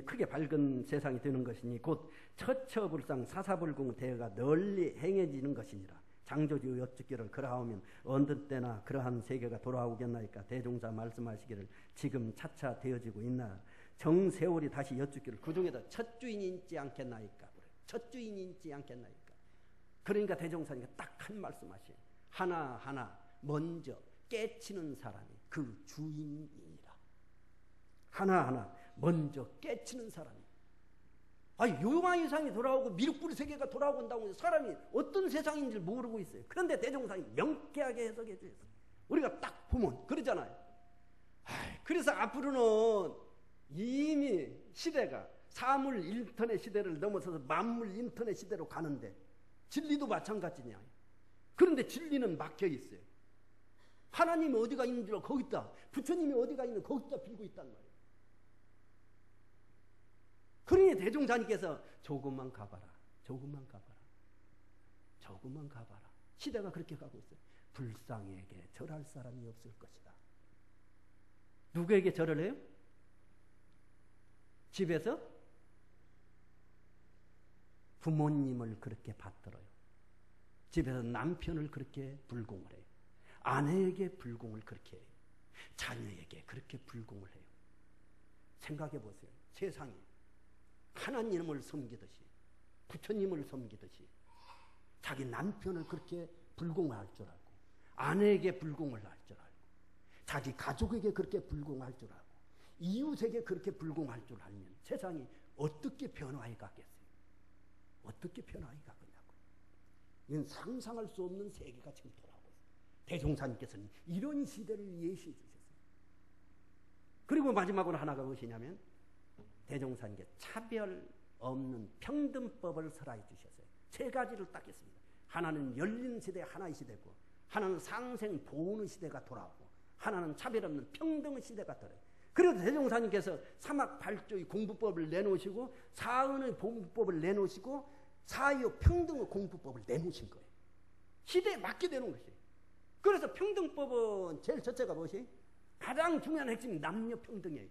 크게 밝은 세상이 되는 것이니 곧 처처불상 사사불공 대가 널리 행해지는 것이니라. 장조지 여쭙기를 그러하오면 어느 때나 그러한 세계가 돌아오겠나이까. 대종사 말씀하시기를 지금 차차 되어지고 있나. 정세월이 다시 여쭙기를 그 중에도 첫 주인이 있지 않겠나이까. 첫 주인이 있지 않겠나이까. 그러니까 대종사님이 딱 한 말씀하시에요. 하나하나 먼저 깨치는 사람이 그 주인이니라. 하나하나 먼저 깨치는 사람이. 요망이상이 돌아오고 미륵불 세계가 돌아온다고 해서 사람이 어떤 세상인지 모르고 있어요. 그런데 대종사님이 명쾌하게 해석해 주셨어요. 우리가 딱 보면 그러잖아요. 그래서 앞으로는 이미 시대가 사물 인터넷 시대를 넘어서서 만물 인터넷 시대로 가는데 진리도 마찬가지냐. 그런데 진리는 막혀 있어요. 하나님이 어디가 있는 줄 거기 있다. 부처님이 어디가 있는 거기 있다 빌고 있단 말이에요. 그러니 대종사님께서 조금만 가봐라. 조금만 가봐라. 조금만 가봐라. 시대가 그렇게 가고 있어요. 불상에게 절할 사람이 없을 것이다. 누구에게 절을 해요? 집에서 부모님을 그렇게 받들어요. 집에서 남편을 그렇게 불공을 해요. 아내에게 불공을 그렇게 해요. 자녀에게 그렇게 불공을 해요. 생각해 보세요. 세상이 하나님을 섬기듯이 부처님을 섬기듯이 자기 남편을 그렇게 불공을 할 줄 알고 아내에게 불공을 할 줄 알고 자기 가족에게 그렇게 불공할 줄 알고 이웃에게 그렇게 불공할 줄 알면 세상이 어떻게 변화해 가겠어요? 어떻게 변화해 가겠냐고. 이건 상상할 수 없는 세계가 지금 돌아오고 있어요. 대종사님께서는 이런 시대를 예시해 주셨어요. 그리고 마지막으로 하나가 무엇이냐면 대종사님께 차별 없는 평등법을 설하해 주셨어요. 세 가지를 딱 했습니다. 하나는 열린 시대 하나의 시대고 하나는 상생 보호의 시대가 돌아오고 하나는 차별 없는 평등의 시대가 돌아요. 그래서 대종사님께서 사막 발조의 공부법을 내놓으시고 사은의 공부법을 내놓으시고 사유 평등의 공부법을 내놓으신 거예요. 시대에 맞게 되는 것이에요. 그래서 평등법은 제일 첫째가 무엇이? 가장 중요한 핵심이 남녀평등이에요.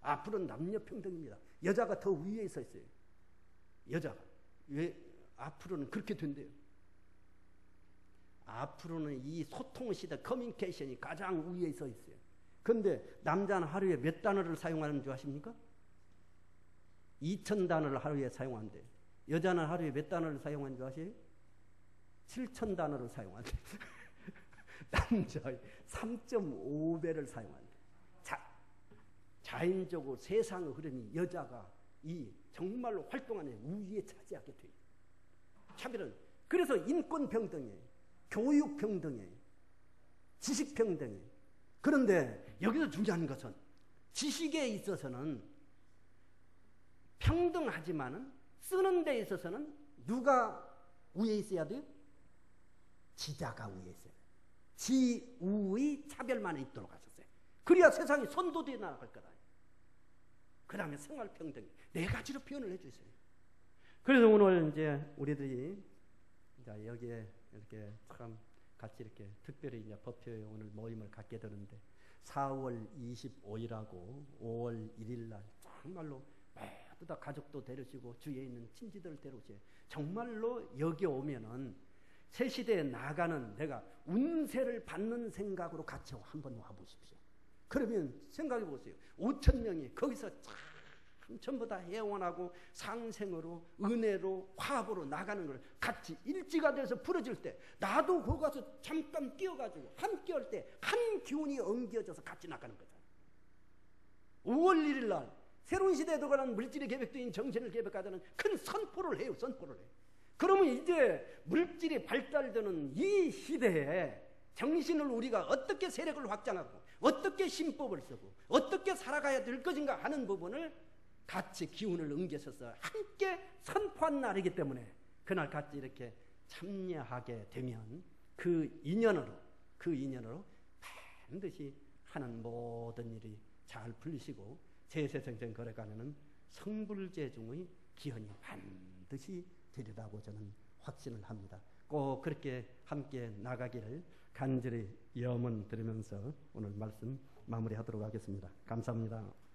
앞으로는 남녀평등입니다. 여자가 더 위에 서 있어요. 여자가. 왜 앞으로는 그렇게 된대요. 앞으로는 이 소통 시대 커뮤니케이션이 가장 위에 서 있어요. 그런데 남자는 하루에 몇 단어를 사용하는 줄 아십니까? 2,000단어를 하루에 사용한대. 여자는 하루에 몇 단어를 사용하는 줄 아세요? 7,000단어를 사용한대. 남자의 3.5배를 사용한대. 자연적으로 세상의 흐름이 여자가 이 정말로 활동하는 우위에 차지하게 돼요. 차별은 그래서 인권평등이에요. 교육평등이에요. 지식평등이에요. 그런데 여기서 중요한 것은 지식에 있어서는 평등하지만은 쓰는 데 있어서는 누가 위에 있어야 돼요? 지자가 위에 있어야 돼요. 지우의 차별만 있도록 하셨어요. 그래야 세상이 선도되어 나갈 거다. 그 다음에 생활평등. 네 가지로 표현을 해주세요. 그래서 오늘 이제 우리들이 이제 여기에 이렇게 참 같이 이렇게 특별히 이제 법회에 오늘 모임을 갖게 되는데 4월 25일하고 5월 1일 날 정말로 모두 다 가족도 데려오시고 주위에 있는 친지들 데려오세요. 정말로 여기 오면은 새 시대에 나가는 내가 운세를 받는 생각으로 같이 한번 와보십시오. 그러면 생각해 보세요. 5,000명이 거기서 참 전부 다 애원하고 상생으로 은혜로 화합으로 나가는 걸 같이 일지가 돼서 부러질 때 나도 거기 가서 잠깐 뛰어가지고 함께 할 때 한 기운이 엉겨져서 같이 나가는 거잖아요. 5월 1일 날 새로운 시대에 들어가는 물질의 계획도인 정신을 계획하자는 큰 선포를 해요. 선포를 해요. 그러면 이제 물질이 발달되는 이 시대에 정신을 우리가 어떻게 세력을 확장하고 어떻게 신법을 쓰고 어떻게 살아가야 될 것인가 하는 부분을 같이 기운을 옮겨서서 함께 선포한 날이기 때문에 그날 같이 이렇게 참여하게 되면 그 인연으로 반드시 하는 모든 일이 잘 풀리시고 세세생생 걸어가는 성불재중의 기원이 반드시 되리라고 저는 확신을 합니다. 꼭 그렇게 함께 나가기를 간절히 염원 드리면서 오늘 말씀 마무리하도록 하겠습니다. 감사합니다.